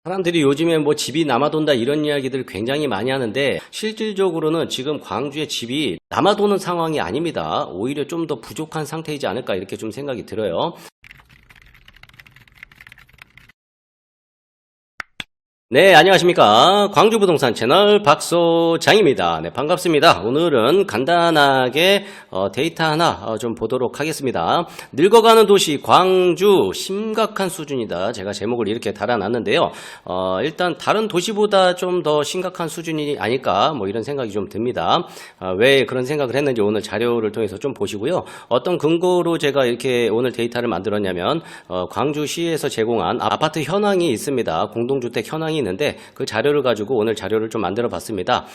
사람들이 요즘에 뭐 집이 남아돈다 이런 이야기들 굉장히 많이 하는데 실질적으로는 지금 광주에 집이 남아도는 상황이 아닙니다. 오히려 좀 더 부족한 상태이지 않을까 이렇게 좀 생각이 들어요. 네, 안녕하십니까. 광주부동산 채널 박소장입니다. 네, 반갑습니다. 오늘은 간단하게 데이터 하나 좀 보도록 하겠습니다. 늙어가는 도시 광주 심각한 수준이다. 제가 제목을 이렇게 달아놨는데요. 일단 다른 도시보다 좀 더 심각한 수준이 아닐까 뭐 이런 생각이 좀 듭니다. 왜 그런 생각을 했는지 오늘 자료를 통해서 좀 보시고요. 어떤 근거로 제가 이렇게 오늘 데이터를 만들었냐면 광주시에서 제공한 아파트 현황이 있습니다. 공동주택 현황이 있는데 그 자료를 가지고 오늘 자료를 좀 만들어 봤습니다.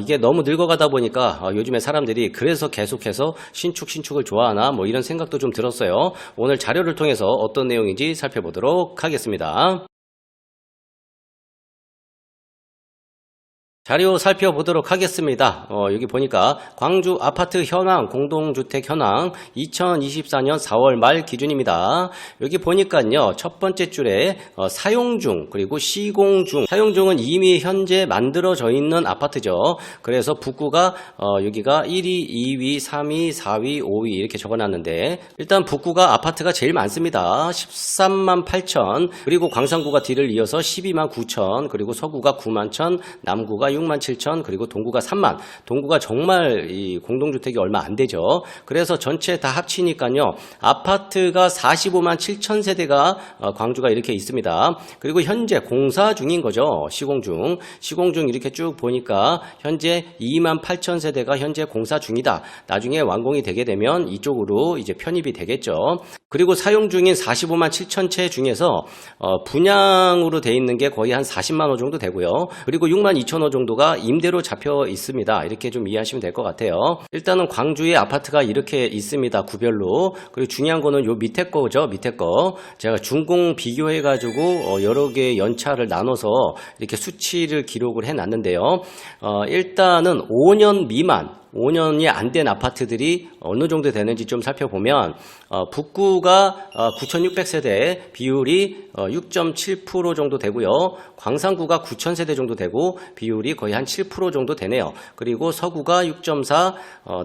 이게 너무 늙어가다 보니까 요즘에 사람들이 그래서 계속해서 신축을 좋아하나 뭐 이런 생각도 좀 들었어요. 오늘 자료를 통해서 어떤 내용인지 살펴보도록 하겠습니다. 자료 살펴보도록 하겠습니다. 여기 보니까 광주 아파트 현황, 공동주택 현황 2024년 4월 말 기준입니다. 여기 보니까요, 첫 번째 줄에 사용 중, 그리고 시공 중. 사용 중은 이미 현재 만들어져 있는 아파트죠. 그래서 북구가 여기가 1위, 2위, 3위, 4위, 5위 이렇게 적어놨는데 일단 북구가 아파트가 제일 많습니다. 13만 8천, 그리고 광산구가 뒤를 이어서 12만 9천, 그리고 서구가 9만 천, 남구가 6만 7천, 그리고 동구가 3만. 동구가 정말 이 공동주택이 얼마 안 되죠. 그래서 전체 다 합치니까요, 아파트가 45만 7천 세대가 광주가 이렇게 있습니다. 그리고 현재 공사 중인 거죠. 시공 중 이렇게 쭉 보니까 현재 2만 8천 세대가 현재 공사 중이다. 나중에 완공이 되게 되면 이쪽으로 이제 편입이 되겠죠. 그리고 사용 중인 45만 7천 채 중에서 분양으로 돼 있는 게 거의 한 40만 호 정도 되고요. 그리고 6만 2천 호 정도가 임대로 잡혀 있습니다. 이렇게 좀 이해하시면 될 것 같아요. 일단은 광주에 아파트가 이렇게 있습니다. 구별로. 그리고 중요한 거는 요 밑에 거죠. 밑에 거. 제가 준공 비교해 가지고 여러 개의 연차를 나눠서 이렇게 수치를 기록을 해 놨는데요. 일단은 5년 미만, 5년이 안 된 아파트들이 어느 정도 되는지 좀 살펴보면 북구가 9,600세대 비율이 6.7% 정도 되고요. 광산구가 9,000세대 정도 되고 비율이 거의 한 7% 정도 되네요. 그리고 서구가 6.4,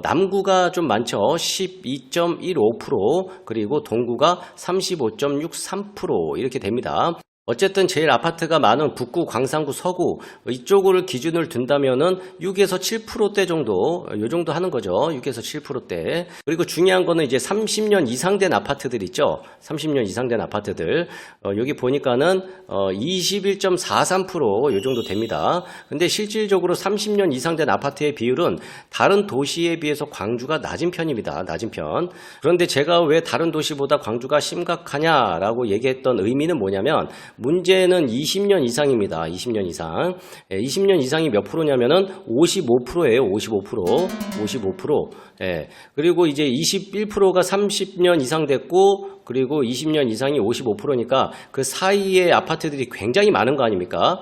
남구가 좀 많죠. 12.15%, 그리고 동구가 35.63% 이렇게 됩니다. 어쨌든 제일 아파트가 많은 북구, 광산구, 서구 이쪽을 기준을 둔다면은 6에서 7%대 정도, 요 정도 하는 거죠. 6에서 7%대. 그리고 중요한 거는 이제 30년 이상 된 아파트들 있죠. 30년 이상 된 아파트들. 여기 보니까는 21.43% 요 정도 됩니다. 근데 실질적으로 30년 이상 된 아파트의 비율은 다른 도시에 비해서 광주가 낮은 편입니다. 낮은 편. 그런데 제가 왜 다른 도시보다 광주가 심각하냐라고 얘기했던 의미는 뭐냐면 문제는 20년 이상입니다. 20년 이상. 20년 이상이 몇 프로냐면은 55%예요. 55%. 그리고 이제 21%가 30년 이상 됐고, 그리고 20년 이상이 55%니까 그 사이에 아파트들이 굉장히 많은 거 아닙니까?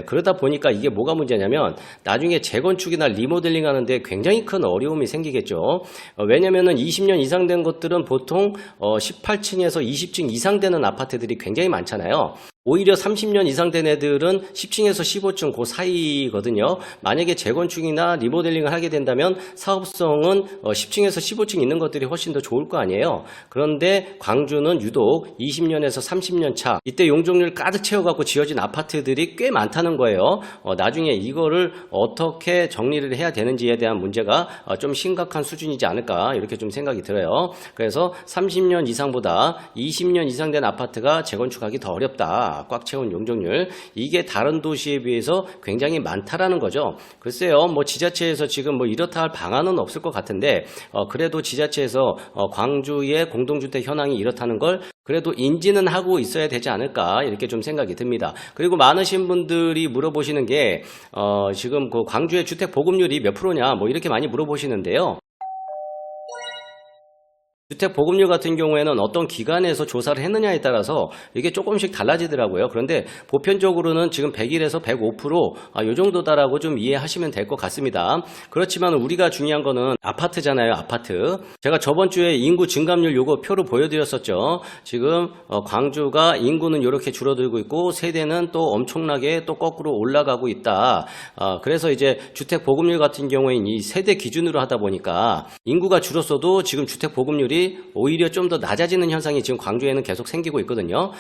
그러다 보니까 이게 뭐가 문제냐면 나중에 재건축이나 리모델링 하는데 굉장히 큰 어려움이 생기겠죠. 왜냐면은 20년 이상 된 것들은 보통 18층에서 20층 이상 되는 아파트들이 굉장히 많잖아요. 오히려 30년 이상 된 애들은 10층에서 15층 그 사이거든요. 만약에 재건축이나 리모델링을 하게 된다면 사업성은 10층에서 15층 있는 것들이 훨씬 더 좋을 거 아니에요. 그런데 광주는 유독 20년에서 30년 차, 이때 용적률 가득 채워갖고 지어진 아파트들이 꽤 많다는 거예요. 나중에 이거를 어떻게 정리를 해야 되는지에 대한 문제가 좀 심각한 수준이지 않을까 이렇게 좀 생각이 들어요. 그래서 30년 이상보다 20년 이상 된 아파트가 재건축하기 더 어렵다. 꽉 채운 용적률, 이게 다른 도시에 비해서 굉장히 많다라는 거죠. 글쎄요, 뭐 지자체에서 지금 뭐 이렇다 할 방안은 없을 것 같은데 그래도 지자체에서 광주의 공동주택 현황이 이렇다는 걸 그래도 인지는 하고 있어야 되지 않을까 이렇게 좀 생각이 듭니다. 그리고 많으신 분들이 물어보시는 게 지금 그 광주의 주택 보급률이 몇 프로냐 뭐 이렇게 많이 물어보시는데요. 주택 보급률 같은 경우에는 어떤 기관에서 조사를 했느냐에 따라서 이게 조금씩 달라지더라고요. 그런데 보편적으로는 지금 101에서 105%, 이 정도다라고 좀 이해하시면 될 것 같습니다. 그렇지만 우리가 중요한 거는 아파트잖아요. 아파트. 제가 저번 주에 인구 증감률 요거 표를 보여드렸었죠. 지금 광주가 인구는 이렇게 줄어들고 있고 세대는 또 엄청나게 또 거꾸로 올라가고 있다. 그래서 이제 주택 보급률 같은 경우에는 이 세대 기준으로 하다 보니까 인구가 줄었어도 지금 주택 보급률이 오히려 좀 더 낮아지는 현상이 지금 광주에는 계속 생기고 있거든요.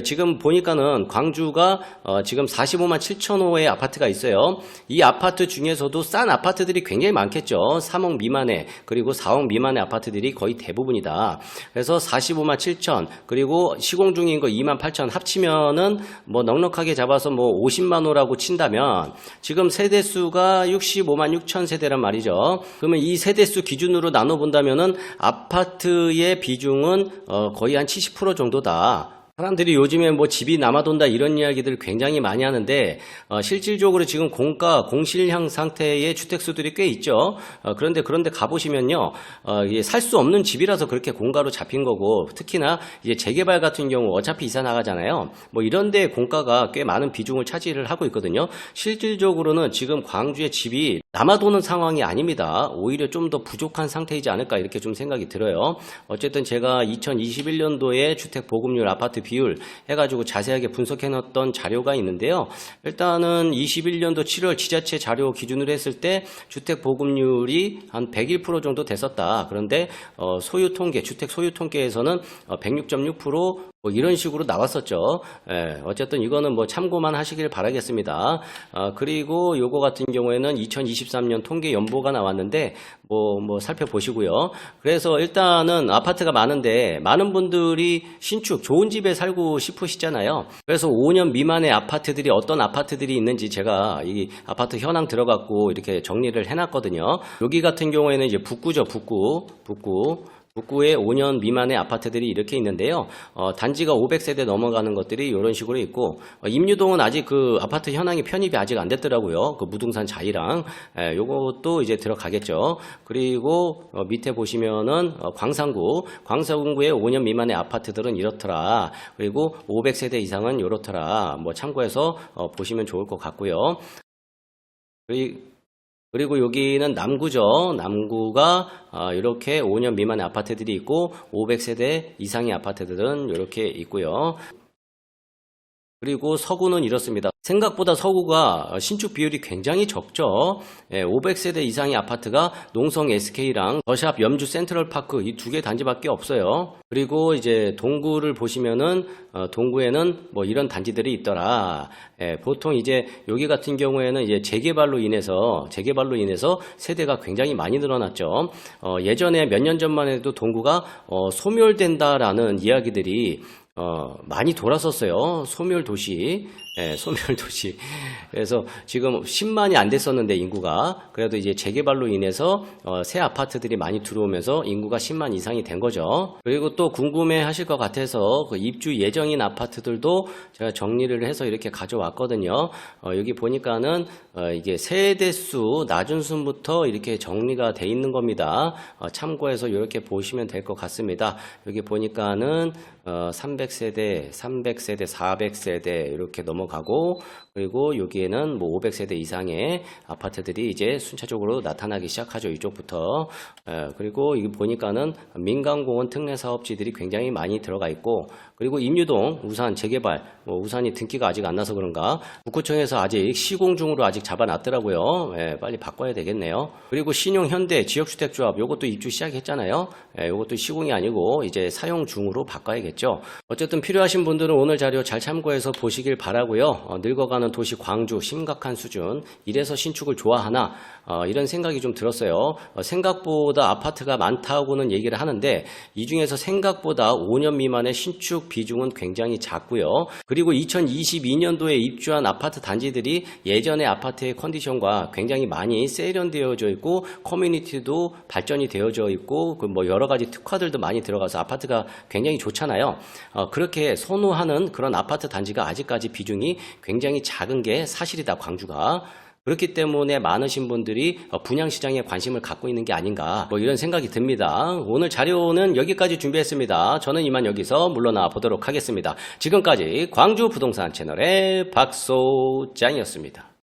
지금 보니까는 광주가 지금 45만 7천 호의 아파트가 있어요. 이 아파트 중에서도 싼 아파트들이 굉장히 많겠죠. 3억 미만의 그리고 4억 미만의 아파트들이 거의 대부분이다. 그래서 45만 7천 그리고 시공 중인 거 2만 8천 합치면은 뭐 넉넉하게 잡아서 뭐 50만 호라고 친다면 지금 세대수가 65만 6천 세대란 말이죠. 그러면 이 세대수 기준으로 나눠 본다면은 아파트의 비중은 거의 한 70% 정도다. 사람들이 요즘에 뭐 집이 남아돈다 이런 이야기들을 굉장히 많이 하는데 실질적으로 지금 공가, 공실형 상태의 주택수들이 꽤 있죠. 그런데 가보시면요. 살 수 없는 집이라서 그렇게 공가로 잡힌 거고 특히나 이제 재개발 같은 경우 어차피 이사 나가잖아요. 뭐 이런 데 공가가 꽤 많은 비중을 차지를 하고 있거든요. 실질적으로는 지금 광주의 집이 남아도는 상황이 아닙니다. 오히려 좀 더 부족한 상태이지 않을까 이렇게 좀 생각이 들어요. 어쨌든 제가 2021년도에 주택 보급률 아파트 비율 해가지고 자세하게 분석해놨던 자료가 있는데요. 일단은 21년도 7월 지자체 자료 기준으로 했을 때 주택 보급률이 한 101% 정도 됐었다. 그런데 소유 통계, 주택 소유 통계에서는 106.6% 뭐 이런 식으로 나왔었죠. 어쨌든 이거는 뭐 참고만 하시길 바라겠습니다. 그리고 요거 같은 경우에는 2023년 통계 연보가 나왔는데 뭐 살펴보시고요. 그래서 일단은 아파트가 많은데 많은 분들이 신축 좋은 집에 살고 싶으시잖아요. 그래서 5년 미만의 아파트들이 어떤 아파트들이 있는지 제가 이 아파트 현황 들어갔고 이렇게 정리를 해놨거든요. 여기 같은 경우에는 이제 북구죠. 북구에 5년 미만의 아파트들이 이렇게 있는데요. 단지가 500세대 넘어가는 것들이 이런 식으로 있고 임유동은 아직 그 아파트 현황이 편입이 아직 안 됐더라고요. 그 무등산 자이랑 요것도 이제 들어가겠죠. 그리고 밑에 보시면은 광사군구에 5년 미만의 아파트들은 이렇더라. 그리고 500세대 이상은 이렇더라. 뭐 참고해서 보시면 좋을 것 같고요. 그리고 여기는 남구죠. 남구가 이렇게 5년 미만의 아파트들이 있고 500세대 이상의 아파트들은 이렇게 있고요. 그리고 서구는 이렇습니다. 생각보다 서구가 신축 비율이 굉장히 적죠. 500세대 이상의 아파트가 농성 SK랑 더샵 염주 센트럴파크 이 두 개 단지밖에 없어요. 그리고 이제 동구를 보시면은 동구에는 뭐 이런 단지들이 있더라. 보통 이제 여기 같은 경우에는 이제 재개발로 인해서 세대가 굉장히 많이 늘어났죠. 예전에 몇 년 전만 해도 동구가 소멸된다라는 이야기들이 많이 돌았었어요. 소멸도시. 소멸도시. 그래서 지금 10만이 안 됐었는데 인구가 그래도 이제 재개발로 인해서 새 아파트들이 많이 들어오면서 인구가 10만 이상이 된 거죠. 그리고 또 궁금해 하실 것 같아서 그 입주 예정인 아파트들도 제가 정리를 해서 이렇게 가져왔거든요. 여기 보니까는 이게 세대수 낮은 순부터 이렇게 정리가 돼 있는 겁니다. 참고해서 이렇게 보시면 될 것 같습니다. 여기 보니까는 300세대, 400세대 이렇게 넘어가고 그리고 여기에는 뭐 500세대 이상의 아파트들이 이제 순차적으로 나타나기 시작하죠. 이쪽부터. 그리고 여기 보니까는 민간공원 특례사업지들이 굉장히 많이 들어가 있고 그리고 임유동, 우산 재개발, 우산이 등기가 아직 안 나서 그런가 북구청에서 아직 시공 중으로 아직 잡아놨더라고요. 빨리 바꿔야 되겠네요. 그리고 신용 현대 지역주택조합 요것도 입주 시작했잖아요. 요것도 시공이 아니고 이제 사용 중으로 바꿔야겠죠. 어쨌든 필요하신 분들은 오늘 자료 잘 참고해서 보시길 바라고요. 늙어가는 도시 광주 심각한 수준 이래서 신축을 좋아하나 이런 생각이 좀 들었어요. 생각보다 아파트가 많다고는 얘기를 하는데 이 중에서 생각보다 5년 미만의 신축 비중은 굉장히 작고요. 그리고 2022년도에 입주한 아파트 단지들이 예전의 아파트의 컨디션과 굉장히 많이 세련되어져 있고 커뮤니티도 발전이 되어져 있고 그 뭐 여러 가지 특화들도 많이 들어가서 아파트가 굉장히 좋잖아요. 그렇게 선호하는 그런 아파트 단지가 아직까지 비중이 굉장히 작은 게 사실이다. 광주가. 그렇기 때문에 많으신 분들이 분양시장에 관심을 갖고 있는 게 아닌가 뭐 이런 생각이 듭니다. 오늘 자료는 여기까지 준비했습니다. 저는 이만 여기서 물러나 보도록 하겠습니다. 지금까지 광주 부동산 채널의 박소장이었습니다.